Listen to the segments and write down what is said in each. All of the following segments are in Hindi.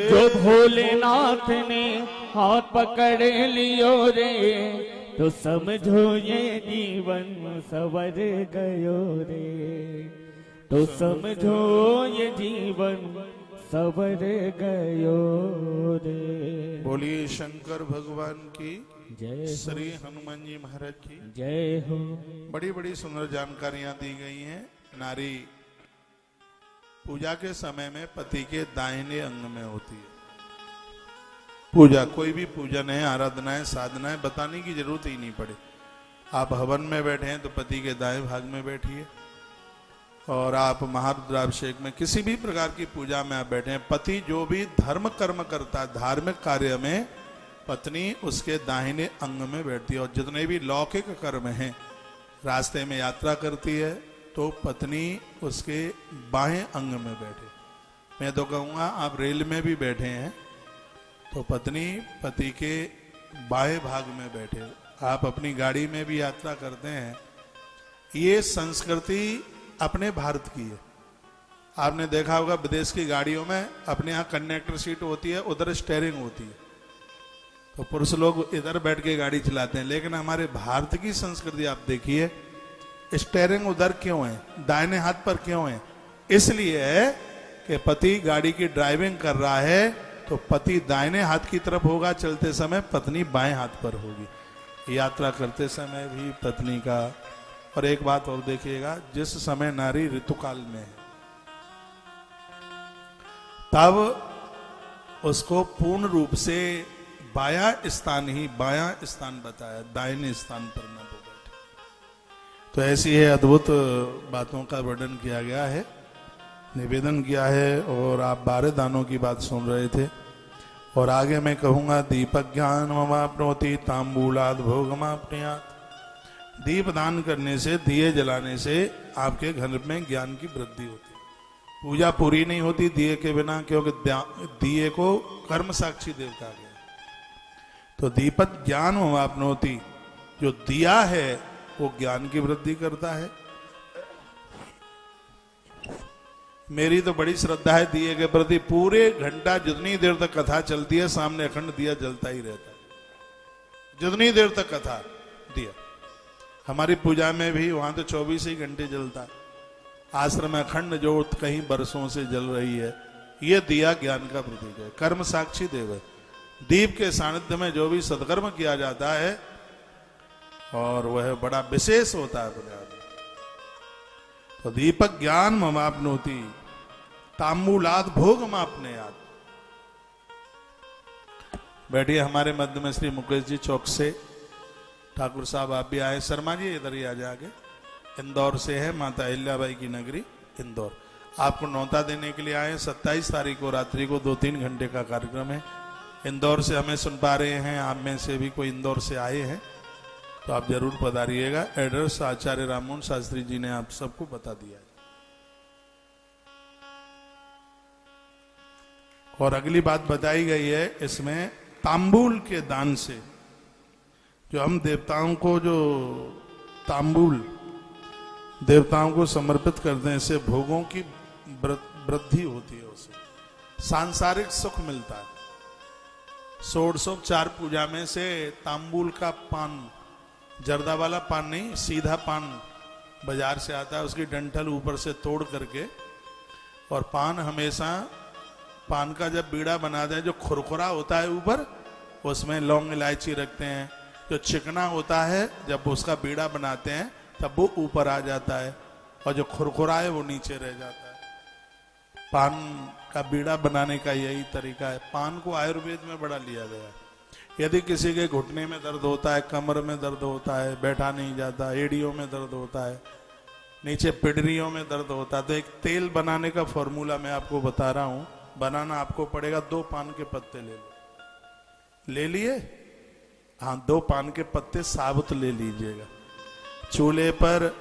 जो भोलेनाथ ने हाथ पकड़ लियो रे, तो समझो ये जीवन सवर गयो रे, तो समझो ये जीवन सवर गयो रे। बोलिए शंकर भगवान की जय। श्री हनुमान जी महाराज की जय हो। बड़ी बड़ी सुंदर जानकारियां दी गई हैं। नारी पूजा के समय में पति के दाहिने अंग में होती है। पूजा कोई भी पूजन है, आराधना है, साधना है, बताने की जरूरत ही नहीं पड़े। आप हवन में बैठे हैं तो पति के दाएं भाग में बैठिए, और आप महारुद्राभिषेक में किसी भी प्रकार की पूजा में आप बैठे हैं, पति जो भी धर्म कर्म करता है धार्मिक कार्य में, पत्नी उसके दाहिने अंग में बैठती है। और जितने भी लौकिक कर्म हैं, रास्ते में यात्रा करती है तो पत्नी उसके बाएं अंग में बैठे। मैं तो कहूँगा आप रेल में भी बैठे हैं तो पत्नी पति के बाएं भाग में बैठे। आप अपनी गाड़ी में भी यात्रा करते हैं, ये संस्कृति अपने भारत की है। आपने देखा होगा विदेश की गाड़ियों में अपने यहाँ कंडक्टर सीट होती है, उधर स्टीयरिंग होती है, तो पुरुष लोग इधर बैठ के गाड़ी चलाते हैं। लेकिन हमारे भारत की संस्कृति आप देखिए, स्टीयरिंग उधर क्यों है, दाहिने हाथ पर क्यों है? इसलिए है कि पति गाड़ी की ड्राइविंग कर रहा है तो पति दाहिने हाथ की तरफ होगा चलते समय, पत्नी बाएं हाथ पर होगी। यात्रा करते समय भी पत्नी का। और एक बात और देखिएगा, जिस समय नारी ऋतुकाल में है तब उसको पूर्ण रूप से बायां स्थान बताया, दाहिने स्थान पर न हो बैठे। तो ऐसी है अद्भुत बातों का वर्णन किया गया है, निवेदन किया है। और आप 12 दानों की बात सुन रहे थे। और आगे मैं कहूंगा, दीपक ज्ञान ममाप्नोति तांबूलाद भोगमाप्नुयात्। दीप दान करने से, दिए जलाने से आपके घर में ज्ञान की वृद्धि होती है। पूजा पूरी नहीं होती दिए के बिना, क्योंकि दिए को कर्म साक्षी देव कहा गया। तो दीपक ज्ञान ममाप्नोति, जो दिया है वो ज्ञान की वृद्धि करता है। मेरी तो बड़ी श्रद्धा है दिए के प्रति। पूरे घंटा जितनी देर तक कथा चलती है सामने अखंड दिया जलता ही रहता है। जितनी देर तक कथा दिया, हमारी पूजा में भी वहां तो 24 ही घंटे जलता है। आश्रम में अखंड ज्योत कहीं बरसों से जल रही है। ये दिया ज्ञान का प्रतीक है, कर्म साक्षी देव है। दीप के सानिध्य में जो भी सत्कर्म किया जाता है और वह बड़ा विशेष होता है अपने आप। तो दीपक ज्ञान ममाप्नोति तांबूलाद भोगमाप्नुयात्। बैठिए हमारे मध्य में श्री मुकेश जी चौक से, ठाकुर साहब आप भी आए। शर्मा जी इधर ही आ जाके, इंदौर से है, माता अहिल्याबाई की नगरी इंदौर। आपको न्योता देने के लिए आए। 27 तारीख को रात्रि को 2-3 घंटे का कार्यक्रम है। इंदौर से हमें सुन पा रहे हैं, आप में से भी कोई इंदौर से आए हैं तो आप जरूर पधारिएगा। एड्रेस आचार्य राममोहन शास्त्री जी ने आप सबको बता दिया है। और अगली बात बताई गई है इसमें, तांबूल के दान से, जो हम देवताओं को जो तांबूल देवताओं को समर्पित करते हैं, इससे भोगों की वृद्धि होती है, उसे सांसारिक सुख मिलता है। षोडशोपचार पूजा में से तांबूल का पान, जर्दा वाला पान नहीं, सीधा पान बाजार से आता है, उसकी डंठल ऊपर से तोड़ करके, और पान हमेशा, पान का जब बीड़ा बनाते हैं जो खुरखुरा होता है ऊपर, उसमें लौंग इलायची रखते हैं। जो चिकना होता है जब उसका बीड़ा बनाते हैं तब वो ऊपर आ जाता है, और जो खुरखुरा है वो नीचे रह जाता है। पान का बीड़ा बनाने का यही तरीका है। पान को आयुर्वेद में बड़ा लिया गया है। यदि किसी के घुटने में दर्द होता है, कमर में दर्द होता है, बैठा नहीं जाता, एड़ियों में दर्द होता है, नीचे पिडरियों में दर्द होता है, तो एक तेल बनाने का फॉर्मूला मैं आपको बता रहा हूं। बनाना आपको पड़ेगा, 2 पान के पत्ते ले लो, ले लिए, हाँ 2 पान के पत्ते साबुत ले लीजिएगा। चूल्हे पर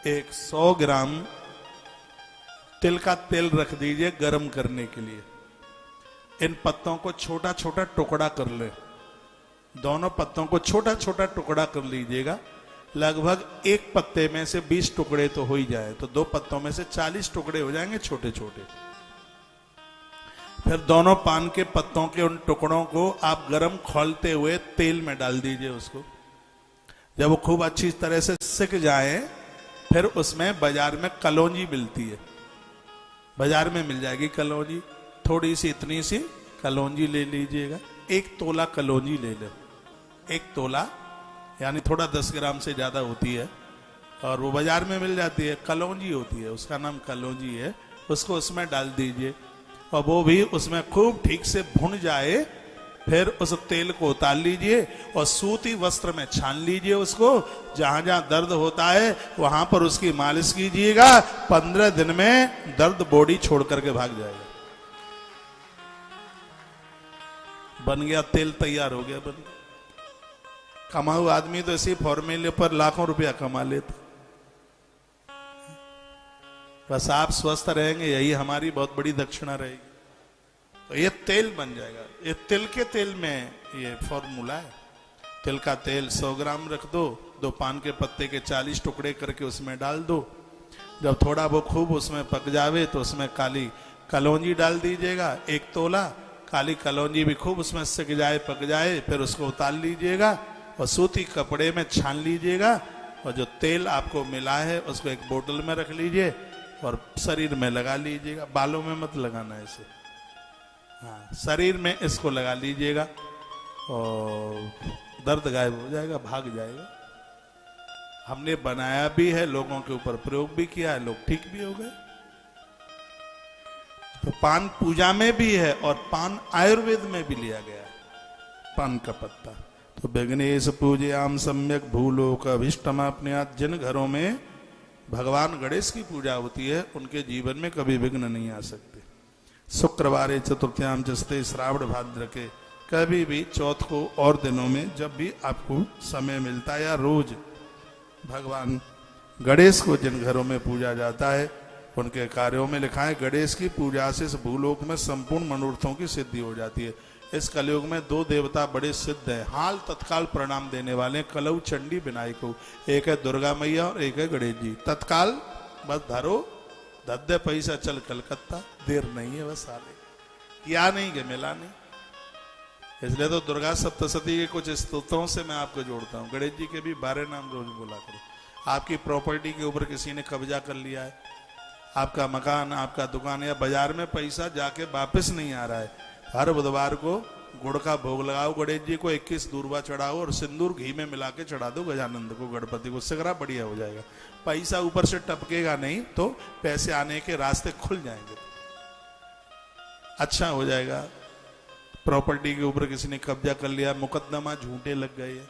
100 ग्राम तिल का तेल रख दीजिए गर्म करने के लिए। इन पत्तों को छोटा छोटा टुकड़ा कर ले, दोनों पत्तों को छोटा छोटा टुकड़ा कर लीजिएगा। लगभग एक पत्ते में से 20 टुकड़े तो हो ही जाए, तो 2 पत्तों में से 40 टुकड़े हो जाएंगे छोटे छोटे। फिर दोनों पान के पत्तों के उन टुकड़ों को आप गरम खोलते हुए तेल में डाल दीजिए उसको। जब वो खूब अच्छी तरह से सिक जाए, फिर उसमें बाजार में कलौंजी मिलती है, बाजार में मिल जाएगी कलौंजी। थोड़ी सी इतनी सी कलौंजी ले लीजिएगा, 1 तोला कलौंजी ले लो। 1 तोला यानी थोड़ा 10 ग्राम से ज्यादा होती है, और वो बाजार में मिल जाती है, कलौंजी होती है, उसका नाम कलौंजी है। उसको उसमें डाल दीजिए और वो भी उसमें खूब ठीक से भुन जाए। फिर उस तेल को उतार लीजिए और सूती वस्त्र में छान लीजिए उसको। जहां जहां दर्द होता है वहां पर उसकी मालिश कीजिएगा। 15 दिन में दर्द बॉडी छोड़ करके भाग जाएगा। बन गया तेल, तैयार हो गया, बन गया। कमाऊ आदमी तो इसी फॉर्मूले पर लाखों रुपया कमा लेता। बस आप स्वस्थ रहेंगे, यही हमारी बहुत बड़ी दक्षिणा रहेगी। तो ये तेल बन जाएगा। ये तिल के तेल में ये फॉर्मूला है। तिल का तेल 100 ग्राम रख दो, 2 पान के पत्ते के 40 टुकड़े करके उसमें डाल दो। जब थोड़ा वो खूब उसमें पक जावे तो उसमें काली कलौंजी डाल दीजिएगा, 1 तोला। काली कलौंजी भी खूब उसमें सिक जाए, पक जाए, फिर उसको उतार लीजिएगा और सूती कपड़े में छान लीजिएगा। और जो तेल आपको मिला है उसको एक बोतल में रख लीजिए और शरीर में लगा लीजिएगा। बालों में मत लगाना है इसे, हाँ, शरीर में इसको लगा लीजिएगा और दर्द गायब हो जाएगा, भाग जाएगा। हमने बनाया भी है, लोगों के ऊपर प्रयोग भी किया है, लोग ठीक भी हो गए। तो पान पूजा में भी है और पान आयुर्वेद में भी लिया गया है, पान का पत्ता। तो विघ्नेश पूजयाम सम्यक भूलोक अभीष्टमाप्नुयात्। जिन घरों में भगवान गणेश की पूजा होती है उनके जीवन में कभी विघ्न नहीं आ सकते। शुक्रवार चतुर्थ्याम चस्ते, श्रावण भाद्र के कभी भी, चौथ को और दिनों में जब भी आपको समय मिलता है, या रोज भगवान गणेश को जिन घरों में पूजा जाता है उनके कार्यों में लिखा है गणेश की पूजा से इस भूलोक में संपूर्ण मनोरथों की सिद्धि हो जाती है। इस कलयुग में 2 देवता बड़े सिद्ध हैं, हाल तत्काल प्रणाम देने वाले, कलऊ चंडी विनायक। एक है दुर्गा मैया और एक है गणेश जी। तत्काल बस धरो, दद्दे पैसा चल कलकत्ता, देर नहीं है बस आले, या नहीं कि मिला नहीं। इसलिए तो दुर्गा सप्तशती के कुछ स्तोत्रों से मैं आपको जोड़ता हूँ। गणेश जी के भी 12 नाम रोज बोला करो। आपकी प्रॉपर्टी के ऊपर किसी ने कब्जा कर लिया है, आपका मकान, आपका दुकान या बाजार में पैसा जाके वापस नहीं आ रहा है, हर बुधवार को गुड़ का भोग लगाओ गणेश जी को, 21 दूर्वा चढ़ाओ और सिंदूर घी में मिला के चढ़ा दो गजानंद को, गणपति को, सिगरा बढ़िया हो जाएगा। पैसा ऊपर से टपकेगा नहीं, तो पैसे आने के रास्ते खुल जाएंगे, अच्छा हो जाएगा। प्रॉपर्टी के ऊपर किसी ने कब्जा कर लिया, मुकदमा झूठे लग गए,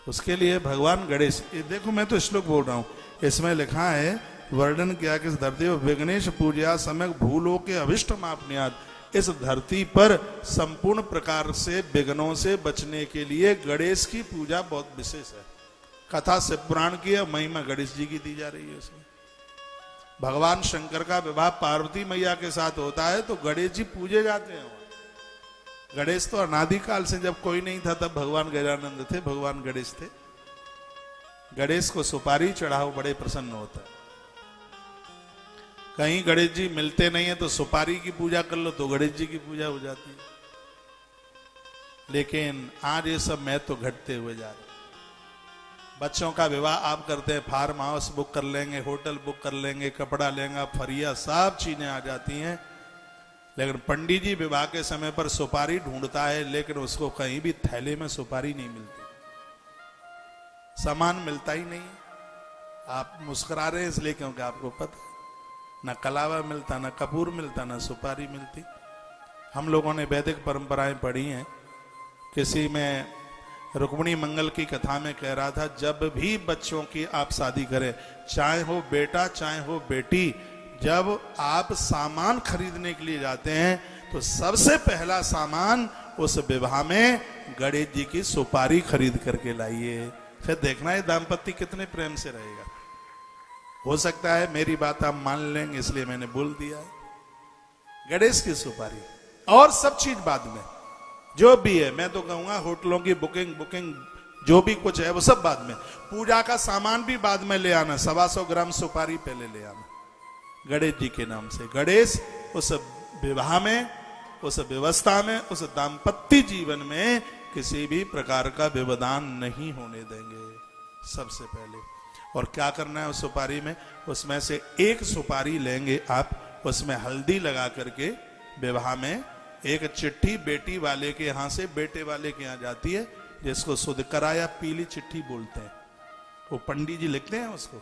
उसके लिए भगवान गणेश। ये देखो मैं तो श्लोक बोल रहा हूं, इसमें लिखा है वर्णन किया कि इस धरती पर विघ्नेश पूजा समय भूलों के अभिष्टमाप्नुयात्। इस धरती पर संपूर्ण प्रकार से विघ्नों से बचने के लिए गणेश की पूजा बहुत विशेष है। कथा शिव पुराण की है, महिमा गणेश जी की दी जा रही है उसमें। भगवान शंकर का विवाह पार्वती मैया के साथ होता है तो गणेश जी पूजे जाते हैं। गणेश तो अनादिकाल से, जब कोई नहीं था तब भगवान गजानंद थे, भगवान गणेश थे। गणेश को सुपारी चढ़ाओ, बड़े प्रसन्न होता है। कहीं गणेश जी मिलते नहीं है तो सुपारी की पूजा कर लो तो गणेश जी की पूजा हो जाती है। लेकिन आज ये सब महत्व घटते हुए जा रहे। बच्चों का विवाह आप करते हैं, फार्म हाउस बुक कर लेंगे, होटल बुक कर लेंगे, कपड़ा लेंगे, फरिया, सब चीजें आ जाती हैं। लेकिन पंडित जी विवाह के समय पर सुपारी ढूंढता है, लेकिन उसको कहीं भी थैले में सुपारी नहीं मिलती, सामान मिलता ही नहीं। आप मुस्कुरा रहे हैं इसलिए क्योंकि आपको पता न कलावा मिलता, न कपूर मिलता, न सुपारी मिलती। हम लोगों ने वैदिक परंपराएं पढ़ी हैं। किसी में रुक्मिणी मंगल की कथा में कह रहा था, जब भी बच्चों की आप शादी करें, चाहे हो बेटा चाहे हो बेटी, जब आप सामान खरीदने के लिए जाते हैं तो सबसे पहला सामान उस विवाह में गणेश जी की सुपारी खरीद करके लाइए। फिर देखना है दाम्पत्य कितने प्रेम से रहेगा। हो सकता है मेरी बात आप मान लेंगे इसलिए मैंने बोल दिया है। गणेश की सुपारी और सब चीज बाद में, जो भी है, मैं तो कहूंगा होटलों की बुकिंग जो भी कुछ है वो सब बाद में। पूजा का सामान भी बाद में ले आना, 125 ग्राम सुपारी पहले ले आना गणेश जी के नाम से। गणेश उस विवाह में उस व्यवस्था में, उस दाम्पत्य जीवन में किसी भी प्रकार का व्यवधान नहीं होने देंगे सबसे पहले। और क्या करना है उस सुपारी में? उसमें से एक सुपारी लेंगे आप, उसमें हल्दी लगा करके विवाह में एक चिट्ठी बेटी वाले के यहां से बेटे वाले के यहां जाती है, जिसको सुध कराया पीली चिट्ठी बोलते हैं, वो पंडित जी लिखते हैं उसको।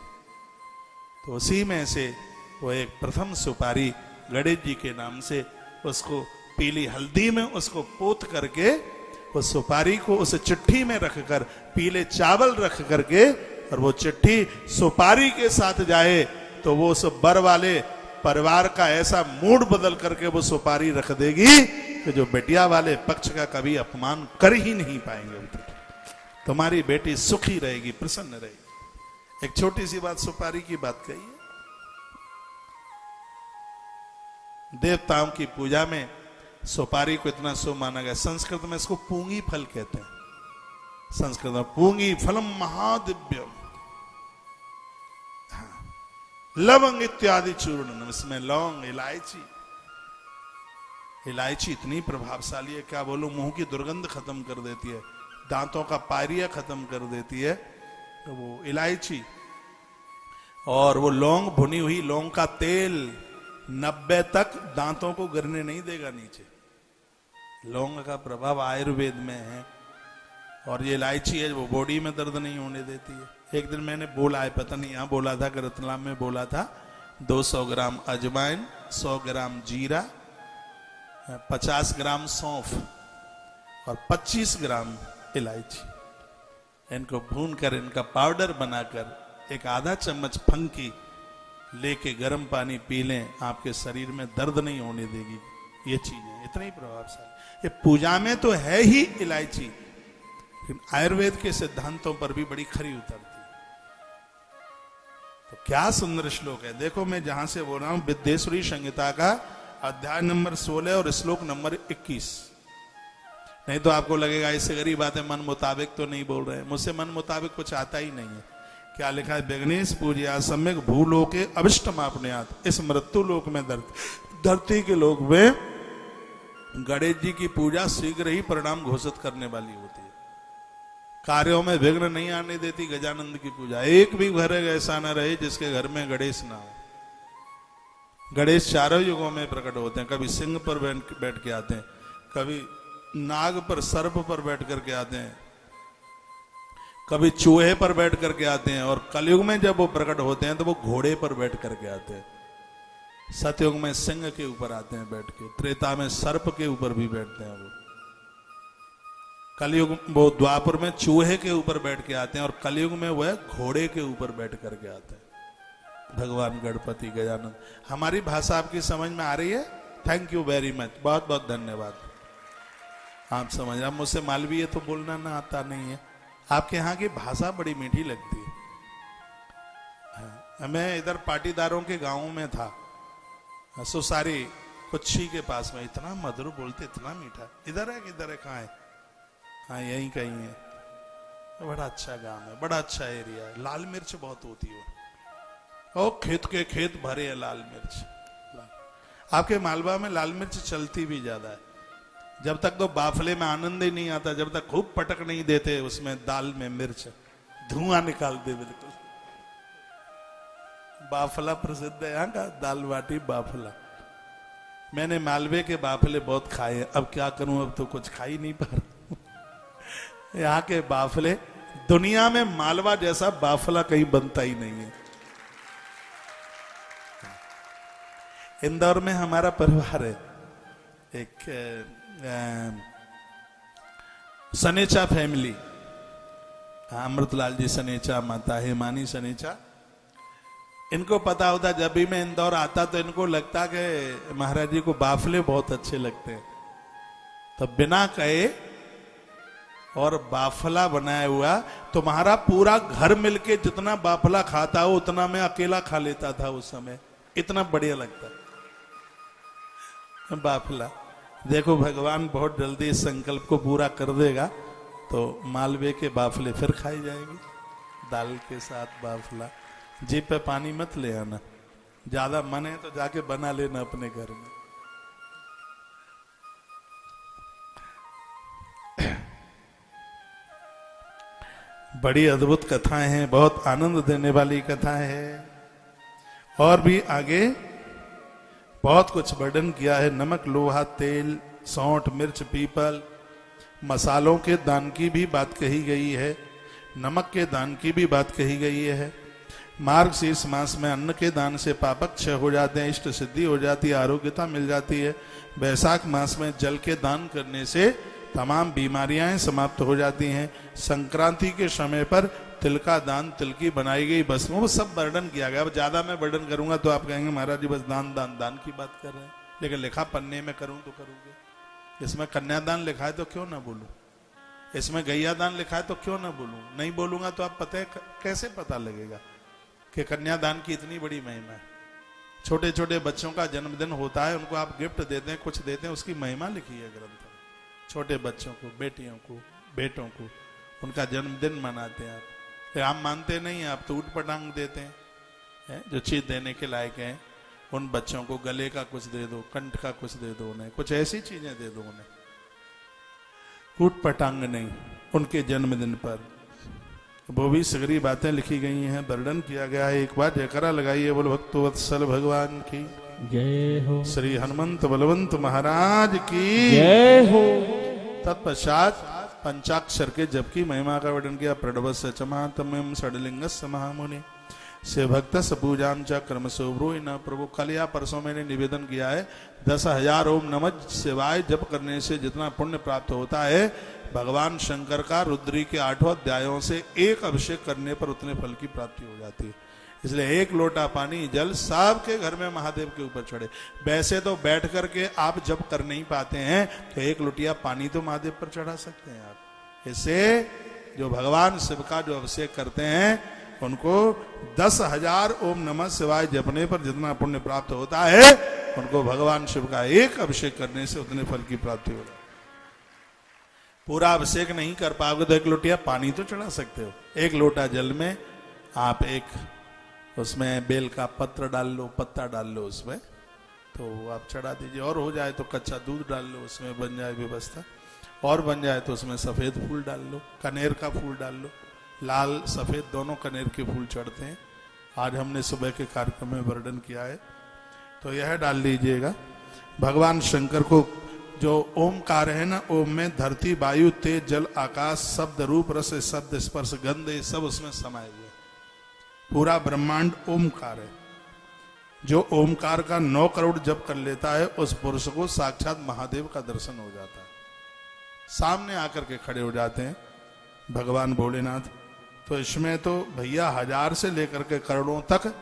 तो उसी में से वो एक प्रथम सुपारी गणेश जी के नाम से उसको पीली हल्दी में उसको पोत करके उस सुपारी को उस चिट्ठी में रखकर पीले चावल रख करके, और वो चिट्ठी सुपारी के साथ जाए तो वो उस बर वाले परिवार का ऐसा मूड बदल करके वो सुपारी रख देगी कि जो बेटिया वाले पक्ष का कभी अपमान कर ही नहीं पाएंगे। तुम्हारी बेटी सुखी रहेगी, प्रसन्न रहेगी। एक छोटी सी बात सुपारी की बात कही है। देवताओं की पूजा में सुपारी को इतना शुभ माना गया। संस्कृत में इसको पूंगी फल कहते हैं। संस्कृत में पूंगी फलम महादिव्यम, लवंग इत्यादि चूर्ण, इसमें लौंग, इलायची इतनी प्रभावशाली है, क्या बोलूं, मुंह की दुर्गंध खत्म कर देती है, दांतों का पायरिया खत्म कर देती है। तो वो इलायची और वो लौंग, भुनी हुई लौंग का तेल 90 तक दांतों को गिरने नहीं देगा नीचे। लौंग का प्रभाव आयुर्वेद में है। और ये इलायची है वो बॉडी में दर्द नहीं होने देती है। एक दिन मैंने बोला है, पता नहीं यहां बोला था कि रतलाम में बोला था, 200 ग्राम अजवाइन, 100 ग्राम जीरा, 50 ग्राम सौंफ और 25 ग्राम इलायची, इनको भूनकर इनका पाउडर बनाकर एक आधा चम्मच फंकी लेके गर्म पानी पी लें, आपके शरीर में दर्द नहीं होने देगी। ये चीजें इतनी प्रभावशाली, ये पूजा में तो है ही इलायची, लेकिन आयुर्वेद के सिद्धांतों पर भी बड़ी खरी उतरती। तो क्या सुंदर श्लोक है। देखो मैं जहां से बोल रहा हूं, विद्येश्वरी संहिता का अध्याय नंबर 16 और श्लोक नंबर 21। नहीं तो आपको लगेगा इससे गरीब बातें मन मुताबिक तो नहीं बोल रहे हैं। मुझसे मन मुताबिक कुछ आता ही नहीं है। क्या लिखा है? विघ्नेश पूजया सम्यक भूलोके अभिष्टमापनुयात्। इस मृत्यु लोक में धरती के लोक में गणेश जी की पूजा शीघ्र ही परिणाम घोषित करने वाली होती है। कार्यों में विघ्न नहीं आने देती गजानंद की पूजा। एक भी घर ऐसा ना रहे जिसके घर में गणेश ना हो। गणेश चारों युगों में प्रकट होते हैं। कभी सिंह पर बैठ के आते हैं, कभी नाग पर, सर्प पर बैठ करके आते हैं, कभी चूहे पर बैठ करके आते हैं, और कलयुग में जब वो प्रकट होते हैं तो वो घोड़े पर बैठ करके आते हैं। सतयुग में सिंह के ऊपर आते हैं बैठ के, त्रेता में सर्प के ऊपर भी बैठते हैं वो, कलयुग वो द्वापर में चूहे के ऊपर बैठ के आते हैं, और कलयुग में वह घोड़े के ऊपर बैठ करके आते हैं। भगवान गणपति गजानंद। हमारी भाषा आपकी समझ में आ रही है? थैंक यू वेरी मच, बहुत बहुत धन्यवाद। आप समझ रहे, मुझसे मालवीय तो बोलना ना आता नहीं है। आपके यहाँ की भाषा बड़ी मीठी लगती है। मैं इधर पाटीदारों के गांव में था, सुसारी कुच्छी के पास में, इतना मधुर बोलते, इतना मीठा। इधर है किधर है, कहाँ है? हाँ यहीं कहीं है। बड़ा अच्छा गांव है, बड़ा अच्छा एरिया है। लाल मिर्च बहुत होती है और खेत के खेत भरे है लाल मिर्च। आपके मालवा में लाल मिर्च चलती भी ज्यादा है। जब तक तो बाफले में आनंद ही नहीं आता, जब तक खूब पटक नहीं देते उसमें दाल में मिर्च, धुआं निकाल दे बिल्कुल। बाफला प्रसिद्ध है यहाँ का, दाल बाटी बाफला। मैंने मालवे के बाफले बहुत खाए, अब क्या करूं, अब तो कुछ खा ही नहीं पा रहा। यहाँ के बाफले, दुनिया में मालवा जैसा बाफला कहीं बनता ही नहीं है। इंदौर में हमारा परिवार है, एक सनेचा फैमिली, अमृतलाल जी सनेचा, माता हेमानी सनेचा। इनको पता होता, जब भी मैं इंदौर आता तो इनको लगता कि महाराज जी को बाफले बहुत अच्छे लगते हैं, तो बिना कहे और बाफला बनाया हुआ, तो हमारा पूरा घर मिलके जितना बाफला खाता हो उतना मैं अकेला खा लेता था उस समय। इतना बढ़िया लगता बाफला। देखो भगवान बहुत जल्दी इस संकल्प को पूरा कर देगा, तो मालवे के बाफले फिर खाई जाएगी, दाल के साथ बाफला। जीप पे पानी मत ले आना, ज्यादा मन है तो जाके बना लेना अपने घर में। बड़ी अद्भुत कथाएं हैं, बहुत आनंद देने वाली कथाएं हैं। और भी आगे बहुत कुछ वर्णन किया है। नमक, लोहा, तेल, सौंठ, मिर्च, पीपल, मसालों के दान की भी बात कही गई है। नमक के दान की भी बात कही गई है। मार्गशीर्ष मास में अन्न के दान से पापक क्षय हो जाते हैं, इष्ट सिद्धि हो जाती है, आरोग्यता मिल जाती है। वैशाख मास में जल के दान करने से तमाम बीमारियां समाप्त हो जाती हैं। संक्रांति के समय पर तिल का दान, तिल की बनाई गई वस्तुओं, वो सब वर्णन किया गया। अब ज्यादा मैं वर्णन करूंगा तो आप कहेंगे महाराज जी बस दान दान दान की बात कर रहे हैं। लेकिन लिखा पन्ने में करूं तो करूंगे। इसमें कन्यादान लिखा है तो क्यों ना बोलूं, इसमें गैया दान लिखा है तो क्यों ना बोलूं। नहीं बोलूंगा तो आप पता है कैसे पता लगेगा कि कन्यादान की इतनी बड़ी महिमा है। छोटे छोटे बच्चों का जन्मदिन होता है, उनको आप गिफ्ट देते हैं, कुछ देते हैं, उसकी महिमा लिखी है ग्रंथ में। छोटे बच्चों को, बेटियों को, बेटों को उनका जन्मदिन मनाते हैं आप मानते नहीं हैं, आप तो ऊट पटांग देते हैं। जो चीज देने के लायक हैं उन बच्चों को गले का कुछ दे दो, कंठ का कुछ दे दो, उन्हें कुछ ऐसी चीजें दे दो, उन्हें ऊट पटांग नहीं। उनके जन्मदिन पर वो भी सगरी बातें लिखी गई हैं, वर्णन किया गया है। एक बार जयकारा लगाइए बोल भक्तवत्सल भगवान की जय हो, श्री हनुमंत बलवंत महाराज की जय हो। तत्पश्चात पंचाक्षर के जप की महिमा का वर्णन किया। प्रणवस्य च महात्म्यं षड्लिंगस्य महामुनि से भक्त पूजाम च कर्म सोब्रो न प्रभु। कल या परसों मैंने निवेदन किया है 10,000 ओम नमः शिवाय जप करने से जितना पुण्य प्राप्त होता है, भगवान शंकर का रुद्री के 8 अध्यायों से एक अभिषेक करने पर उतने फल की प्राप्ति हो जाती है। इसलिए एक लोटा पानी जल सबके घर में महादेव के ऊपर चढ़े। वैसे तो बैठ करके आप जब कर नहीं पाते हैं तो एक लोटिया पानी तो महादेव पर चढ़ा सकते हैं आप। इससे जो भगवान शिव का जो अभिषेक करते हैं उनको 10,000 ओम नमः शिवाय जपने पर जितना पुण्य प्राप्त होता है, उनको भगवान शिव का एक अभिषेक करने से उतने फल की प्राप्ति होगी। पूरा अभिषेक नहीं कर पाओगे तो एक लोटिया पानी तो चढ़ा सकते हो। एक लोटा जल में आप एक उसमें बेल का पत्र डाल लो, पत्ता डाल लो उसमें, तो आप चढ़ा दीजिए। और हो जाए तो कच्चा दूध डाल लो, उसमें बन जाए व्यवस्था। और बन जाए तो उसमें सफेद फूल डाल लो, कनेर का फूल डाल लो। लाल सफेद दोनों कनेर के फूल चढ़ते हैं। आज हमने सुबह के कार्यक्रम में वर्णन किया है, तो यह डाल लीजिएगा। भगवान शंकर को जो ओमकार है ना, ओम में धरती, वायु, तेज, जल, आकाश, शब्द, रूप, रस, शब्द, स्पर्श, गंध, ये सब उसमें समाये हुए। पूरा ब्रह्मांड ओमकार है। जो ओमकार का 9 करोड़ जप कर लेता है उस पुरुष को साक्षात महादेव का दर्शन हो जाता है। सामने आकर के खड़े हो जाते हैं भगवान भोलेनाथ। तो इसमें तो भैया 1000 से लेकर के करोड़ों तक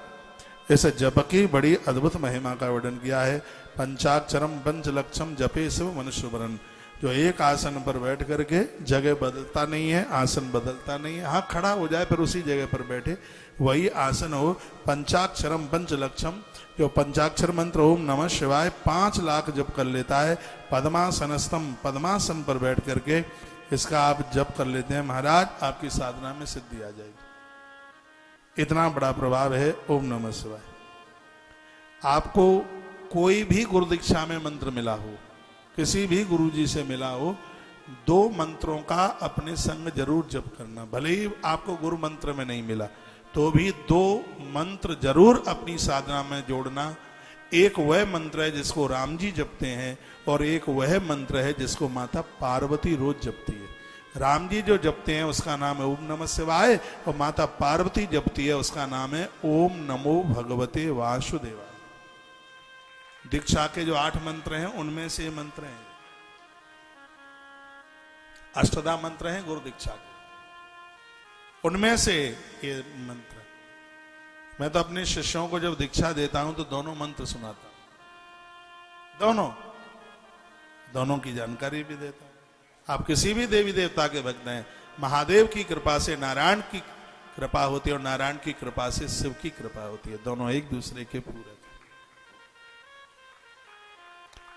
इस जप की बड़ी अद्भुत महिमा का वर्णन किया है। पंचाक्षरम पंचलक्षम जपे शिव मनुष्य वरण। जो एक आसन पर बैठ करके, जगह बदलता नहीं है, आसन बदलता नहीं है, हाँ खड़ा हो जाए फिर उसी जगह पर बैठे, वही आसन हो। पंचाक्षरम पंचलक्षम, जो पंचाक्षर मंत्र ओम नमः शिवाय 5 लाख जप कर लेता है। पद्मासनस्तम, पद्मासन पर बैठ करके इसका आप जप कर लेते हैं, महाराज आपकी साधना में सिद्धि आ जाएगी। इतना बड़ा प्रभाव है ओम नमः शिवाय। आपको कोई भी गुरु दीक्षा में मंत्र मिला हो, किसी भी गुरु जी से मिला हो, 2 मंत्रों का अपने संग जरूर जप करना। भले ही आपको गुरु मंत्र में नहीं मिला तो भी 2 मंत्र जरूर अपनी साधना में जोड़ना। एक वह मंत्र है जिसको राम जी जपते हैं और एक वह मंत्र है जिसको माता पार्वती रोज जपती है। राम जी जो जपते हैं उसका नाम है ओम नमः शिवाय, और माता पार्वती जपती है उसका नाम है ओम नमो भगवते वासुदेवाय। दीक्षा के जो 8 मंत्र हैं उनमें से मंत्र हैं, अष्टधा मंत्र हैं गुरु दीक्षा के, उनमें से ये मंत्र। मैं तो अपने शिष्यों को जब दीक्षा देता हूं तो दोनों मंत्र सुनाता हूं, दोनों की जानकारी भी देता हूं। आप किसी भी देवी देवता के भक्त हैं, महादेव की कृपा से नारायण की कृपा होती है और नारायण की कृपा से शिव की कृपा होती है। दोनों एक दूसरे के पूरक।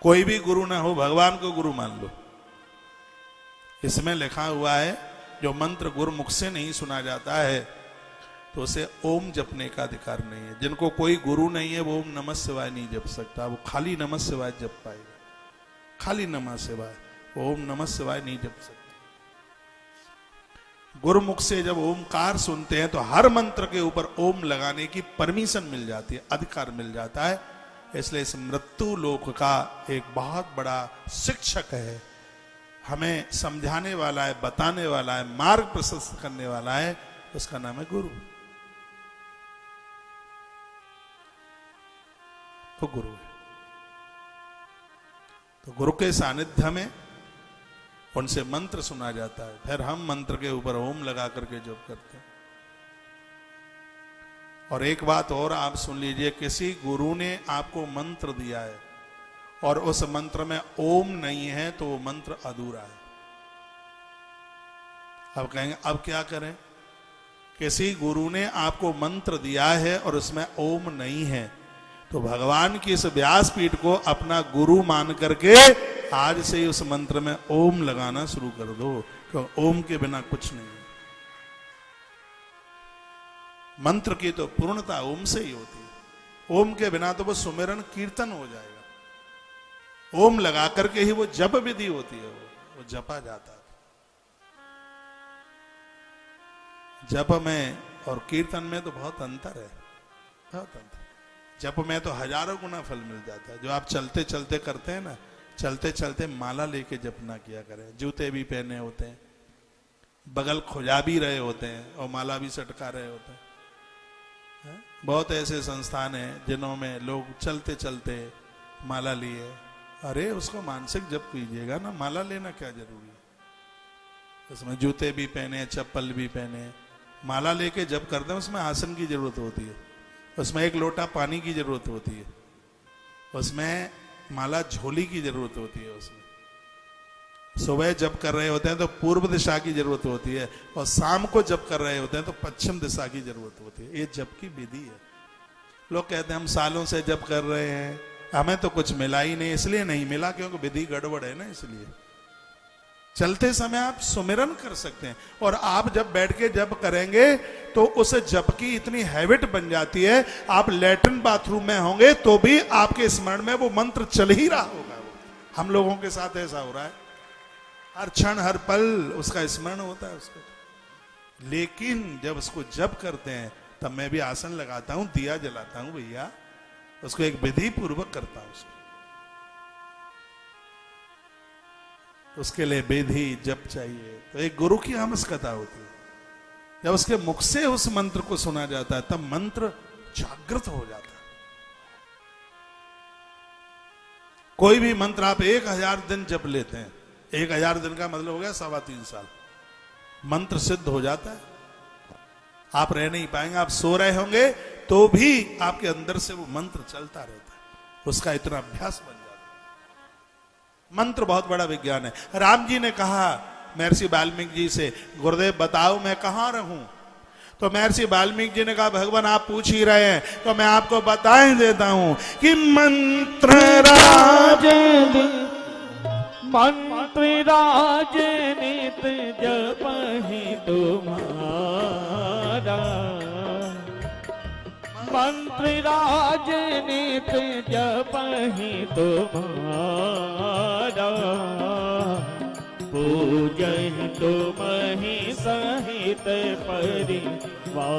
कोई भी गुरु ना हो, भगवान को गुरु मान लो। इसमें लिखा हुआ है जो मंत्र गुरुमुख से नहीं सुना जाता है तो उसे ओम जपने का अधिकार नहीं है। जिनको कोई गुरु नहीं है वो ओम नमः शिवाय नहीं जप सकता, वो खाली नमः शिवाय जप पाएगा। खाली नमः शिवाय, ओम नमः शिवाय नहीं जप सकता। गुरुमुख से जब ओमकार सुनते हैं तो हर मंत्र के ऊपर ओम लगाने की परमिशन मिल जाती है, अधिकार मिल जाता है। इसलिए इस मृत्यु लोक का एक बहुत बड़ा शिक्षक है, हमें समझाने वाला है, बताने वाला है, मार्ग प्रशस्त करने वाला है, उसका नाम है गुरु। तो गुरु है। तो गुरु के सानिध्य में उनसे मंत्र सुना जाता है, फिर हम मंत्र के ऊपर ओम लगा करके जप करते हैं। और एक बात और आप सुन लीजिए, किसी गुरु ने आपको मंत्र दिया है और उस मंत्र में ओम नहीं है तो वो मंत्र अधूरा है। अब कहेंगे अब क्या करें? किसी गुरु ने आपको मंत्र दिया है और उसमें ओम नहीं है तो भगवान की इस व्यासपीठ को अपना गुरु मान करके आज से ही उस मंत्र में ओम लगाना शुरू कर दो, क्योंकि ओम के बिना कुछ नहीं है। मंत्र की तो पूर्णता ओम से ही होती है। ओम के बिना तो वो सुमिरन कीर्तन हो जाएगा। ओम लगा करके ही वो जप विधि होती है, वो जपा जाता है। जप में और कीर्तन में तो बहुत अंतर है, बहुत अंतर। जप में तो हजारों गुना फल मिल जाता है। जो आप चलते चलते करते हैं ना, चलते चलते माला लेके जप ना किया करें। जूते भी पहने होते हैं, बगल खुजा भी रहे होते हैं और माला भी सटका रहे होते हैं। बहुत ऐसे संस्थान हैं जिन्हों में लोग चलते चलते माला लिए। अरे उसको मानसिक जप कीजिएगा ना, माला लेना क्या जरूरी है? उसमें जूते भी पहने, चप्पल भी पहने, माला लेके जप करते हैं। उसमें आसन की जरूरत होती है, उसमें एक लोटा पानी की जरूरत होती है, उसमें माला झोली की जरूरत होती है। उसमें सुबह जप कर रहे होते हैं तो पूर्व दिशा की जरूरत होती है और शाम को जप कर रहे होते हैं तो पश्चिम दिशा की जरूरत होती है। ये जप की विधि है। लोग कहते हैं हम सालों से जप कर रहे हैं, हमें तो कुछ मिला ही नहीं। इसलिए नहीं मिला क्योंकि विधि गड़बड़ है ना। इसलिए चलते समय आप सुमिरन कर सकते हैं और आप जब बैठ के जप करेंगे तो उस जप की इतनी हैबिट बन जाती है, आप लैट्रिन बाथरूम में होंगे तो भी आपके स्मरण में वो मंत्र चल ही रहा होगा। हम लोगों के साथ ऐसा हो रहा है, हर क्षण हर पल उसका स्मरण होता है उसको। लेकिन जब उसको जप करते हैं तब मैं भी आसन लगाता हूं, दिया जलाता हूं भैया, उसको एक विधि पूर्वक करता हूं। उसके लिए विधि जप चाहिए। तो एक गुरु की आवश्यकता होती है। जब उसके मुख से उस मंत्र को सुना जाता है तब मंत्र जागृत हो जाता है। कोई भी मंत्र आप 1000 दिन जप लेते हैं, 1000 दिन का मतलब हो गया 3.25 साल, मंत्र सिद्ध हो जाता है। आप रह नहीं पाएंगे, आप सो रहे होंगे तो भी आपके अंदर से वो मंत्र चलता रहता है। उसका इतना अभ्यास बन जाता है। मंत्र बहुत बड़ा विज्ञान है। राम जी ने कहा महर्षि वाल्मीकि जी से, गुरुदेव बताओ मैं कहां रहूं? तो महर्षि वाल्मीकि जी ने कहा भगवान आप पूछ ही रहे हैं तो मैं आपको बता ही देता हूं कि मंत्र राज नित जपहि तुम्हारा, मंत्र राज नित जपहि तुम्हारा, पूजहि तुमहि सहित परिवारा,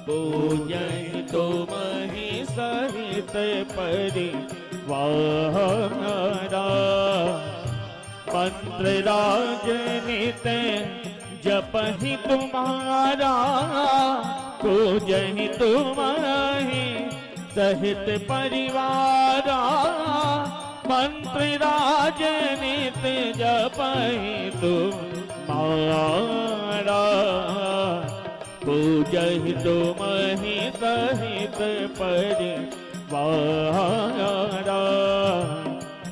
पूजहि तुमहि सहित परिवारा, मंत्र राज नित जपहि तुम्हारा, पूजहि तुम्हि सहित परिवारा, मंत्र राज नित जपहि तुम्हारा, पूजहि तुम्हि सहित परिवारा,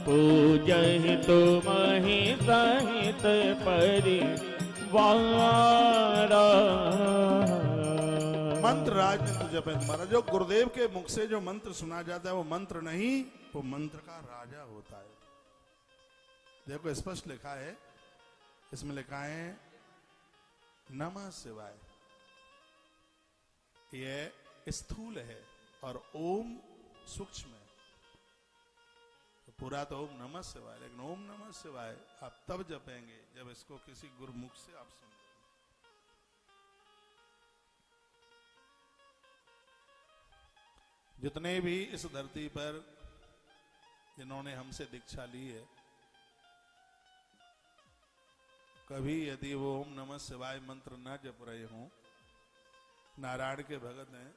पूजहि तुम्हि सहित परिवारा। मंत्र राज नित जपहि तुम्हारा। जो गुरुदेव के मुख से जो मंत्र सुना जाता है वो मंत्र नहीं, वो मंत्र का राजा होता है। देखो स्पष्ट लिखा है, इसमें लिखा है नमः शिवाय, ये स्थूल है और ओम सूक्ष्म है। तो पूरा तो ओम नमः शिवाय, लेकिन ओम नमः शिवाय आप तब जपेंगे जब इसको किसी गुरुमुख से आप सुन। जितने भी इस धरती पर जिन्होंने हमसे दीक्षा ली है, कभी यदि वो ओम नमः शिवाय मंत्र न जप रहे हों, नारायण के भगत हैं,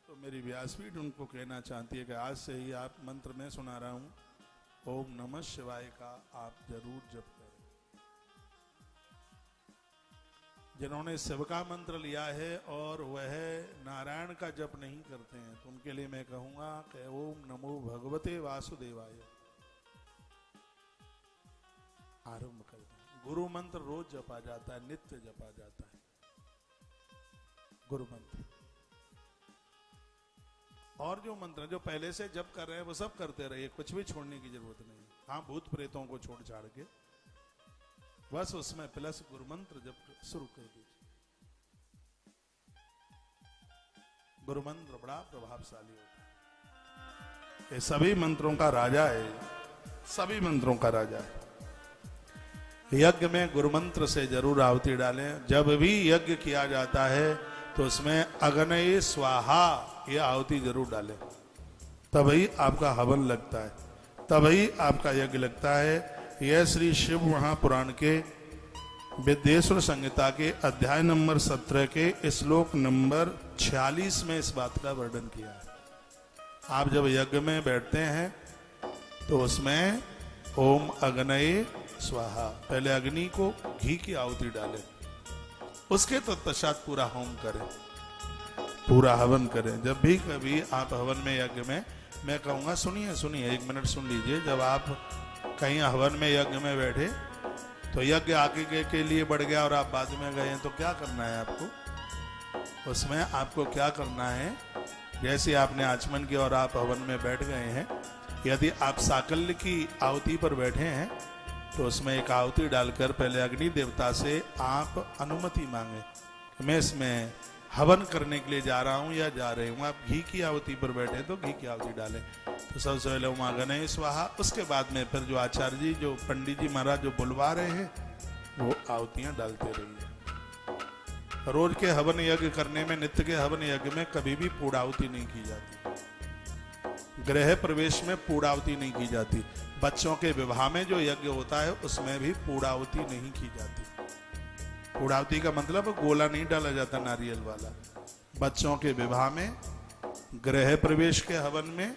तो मेरी व्यासपीठ उनको कहना चाहती है कि आज से ही आप मंत्र में सुना रहा हूं, ओम नमः शिवाय का आप जरूर जप करें। जिन्होंने शिव का मंत्र लिया है और वह नारायण का जप नहीं करते हैं, तो उनके लिए मैं कहूंगा कि ओम नमो भगवते वासुदेवाय आरंभ कर दें। गुरु मंत्र रोज जपा जाता है, नित्य जपा जाता है गुरु मंत्र। और जो मंत्र जो पहले से जप कर रहे हैं वो सब करते रहिए, कुछ भी छोड़ने की जरूरत नहीं। हाँ, भूत प्रेतों को छोड़ छाड़ के बस उसमें प्लस गुरु मंत्र जप शुरू कर दीजिए। गुरु मंत्र बड़ा प्रभावशाली होता है, ये सभी मंत्रों का राजा है, सभी मंत्रों का राजा है। यज्ञ में गुरु मंत्र से जरूर आहुति डालें। जब भी यज्ञ किया जाता है तो उसमें अग्नये स्वाहा ये आहुति जरूर डालें, तभी आपका हवन लगता है, तभी आपका यज्ञ लगता है। यह श्री शिव महापुराण के विद्येश्वर संहिता के अध्याय नंबर 17 के श्लोक नंबर 46 में इस बात का वर्णन किया है। आप जब यज्ञ में बैठते हैं तो उसमें ओम अग्नये स्वाहा, पहले अग्नि को घी की आहुति डालें, उसके तत्पश्चात पूरा होम करें, पूरा हवन करें। जब भी कभी आप हवन में यज्ञ में, मैं कहूंगा सुनिए सुनिए, 1 मिनट सुन लीजिए। जब आप कहीं हवन में यज्ञ में बैठे तो यज्ञ आगे के लिए बढ़ गया और आप बाद में गए, तो क्या करना है आपको? उसमें आपको क्या करना है, जैसे आपने आचमन किया और आप हवन में बैठ गए हैं, यदि आप साकल्य की आहुति पर बैठे हैं तो उसमें एक आहुति डालकर पहले अग्नि देवता से आप अनुमति मांगे, मैं इसमें हवन करने के लिए जा रहा हूं या जा रही हूं। आप घी की आहुति पर बैठे तो घी की आहुति डालें, तो सबसे पहले उमा गणेश स्वाहा, उसके बाद में फिर जो आचार्य जी, जो पंडित जी महाराज जो बुलवा रहे हैं, वो आहुतियां डालते रहिए। रोज के हवन यज्ञ करने में, नित्य के हवन यज्ञ में कभी भी पूर्णाहुति नहीं की जाती, गृह प्रवेश में पूर्णाहुति नहीं की जाती, बच्चों के विवाह में जो यज्ञ होता है उसमें भी पूर्णाहुति नहीं की जाती। पूर्णाहुति का मतलब गोला नहीं डाला जाता नारियल वाला। बच्चों के विवाह में, गृह प्रवेश के हवन में,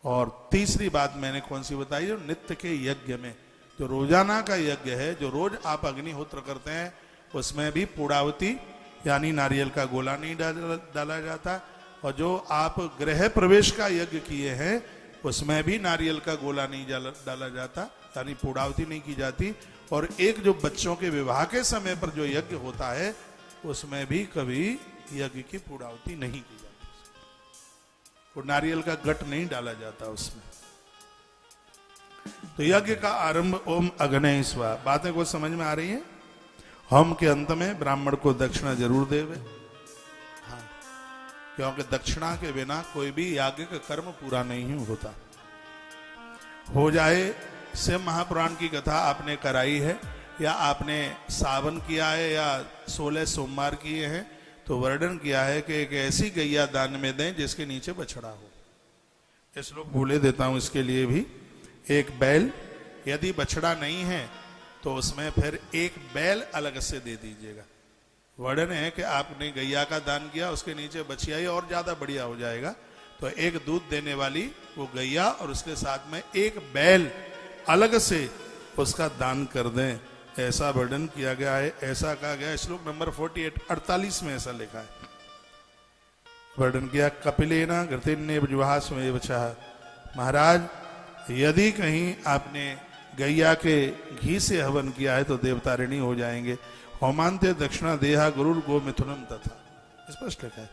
और तीसरी बात मैंने कौन सी बताई, जो नित्य के यज्ञ में, जो रोजाना का यज्ञ है, जो रोज आप अग्निहोत्र करते हैं, उसमें भी पूर्णाहुति यानी नारियल का गोला नहीं डाला जाता। और जो आप गृह प्रवेश का यज्ञ किए हैं उसमें भी नारियल का गोला नहीं डाला जाता, यानी पूर्णाहुति नहीं की जाती। और एक जो बच्चों के विवाह के समय पर जो यज्ञ होता है उसमें भी कभी यज्ञ की पूर्णाहुति नहीं की जाती, और नारियल का गट नहीं डाला जाता उसमें। तो यज्ञ का आरंभ ओम अग्नये स्वाहा। बातें कुछ समझ में आ रही हैं? होम के अंत में ब्राह्मण को दक्षिणा जरूर देवे, हाँ, क्योंकि दक्षिणा के बिना कोई भी याज्ञ का कर्म पूरा नहीं होता। हो जाए, शिव महापुराण की कथा आपने कराई है या आपने सावन किया है या 16 सोमवार किए हैं, तो वर्णन किया है कि एक ऐसी गैया दान में दें जिसके नीचे बछड़ा हो। इस लोग भूले देता हूं, इसके लिए भी एक बैल, यदि बछड़ा नहीं है तो उसमें फिर एक बैल अलग से दे दीजिएगा। वर्णन है कि आपने गैया का दान किया, उसके नीचे बछिया ही और ज्यादा बढ़िया हो जाएगा, तो एक दूध देने वाली वो गैया और उसके साथ में एक बैल अलग से उसका दान कर दें, ऐसा वर्णन किया गया है। ऐसा कहा गया श्लोक नंबर 48 में ऐसा लिखा है, वर्णन किया। कपिलेना घृतिन्ने जुहास्मेव छः। महाराज, यदि कहीं आपने गैया के घी से हवन किया है तो देवता ऋणी हो जाएंगे। होमांत्य दक्षिणा देहा गुरुर गो मिथुनम तथा, स्पष्ट लिखा है।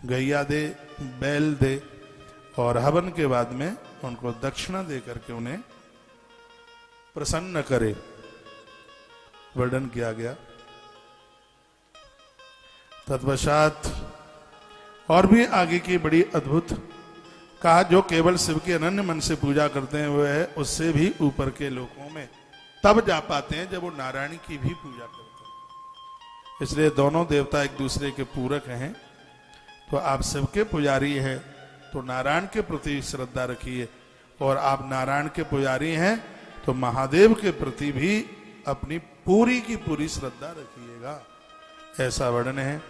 गैया दे, बैल दे, और हवन के बाद में उनको दक्षिणा दे करके उन्हें प्रसन्न करे, वर्णन किया गया। तत्पश्चात और भी आगे की बड़ी अद्भुत कहा जो केवल शिव के अनन्य मन से पूजा करते हैं वह उससे भी ऊपर के लोकों में तब जा पाते हैं जब वो नारायण की भी पूजा करते हैं। इसलिए दोनों देवता एक दूसरे के पूरक हैं। तो आप शिव के पुजारी हैं तो नारायण के प्रति श्रद्धा रखिए, और आप नारायण के पुजारी हैं तो महादेव के प्रति भी अपनी पूरी की पूरी श्रद्धा रखिएगा। ऐसा वर्णन है।